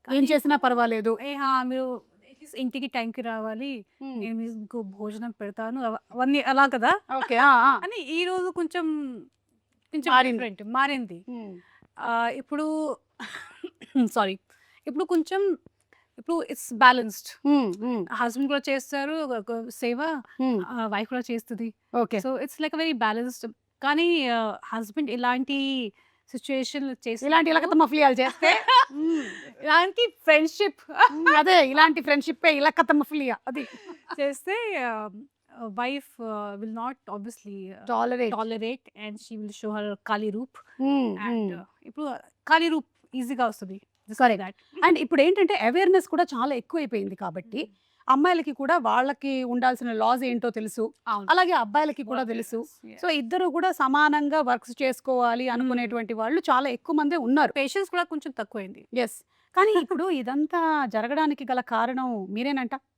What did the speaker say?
ఏం చేసినా పర్వాలేదు. మీరు అట్లీస్ట్ ఇంటికి టైంకి రావాలి, నేను మీకు భోజనం పెడతాను అవన్నీ అలా కదా. ఓకే. అని ఈ రోజు కొంచెం కొంచెం మారింది. డిఫరెంట్ మారింది. ఇప్పుడు సారీ, ఇప్పుడు కొంచెం ఇప్పుడు ఇట్స్ బ్యాలెన్స్డ్. హస్బెండ్ కూడా చేస్తారు ఒక సేవ, వైఫ్ కూడా చేస్తుంది. Okay. So it's like very balanced. కానీ హస్బెండ్ ఇలాంటి సిచ్యుయేషన్ చేసి ఇలాంటి ఇలకత మఫ్లియాలు చేస్తే ఇలాంటి ఫ్రెండ్షిప్ అదే ఇలాంటి ఫ్రెండ్షిప్పే ఇలకత మఫ్లియా అది. చేస్తే wife will not obviously tolerate. Tolerate and she will show her ఖాళీ రూప్. అండ్ ఇప్పుడు ఖాళీ రూప్ ఈజీగా వస్తుంది. కరెక్ట్. అండ్ ఇప్పుడు ఏంటంటే అవేర్నెస్ కూడా చాలా ఎక్కువైపోయింది కాబట్టి అమ్మాయిలకి కూడా వాళ్ళకి ఉండాల్సిన లాస్ ఏంటో తెలుసు, అలాగే అబ్బాయిలకి కూడా తెలుసు. సో ఇద్దరు కూడా సమానంగా వర్క్స్ చేసుకోవాలి అనుకునేటువంటి వాళ్ళు చాలా ఎక్కువ మందే ఉన్నారు. పేషెన్స్ కూడా కొంచెం తక్కువైంది. ఎస్. కానీ ఇప్పుడు ఇదంతా జరగడానికి గల కారణం మీరేనంట.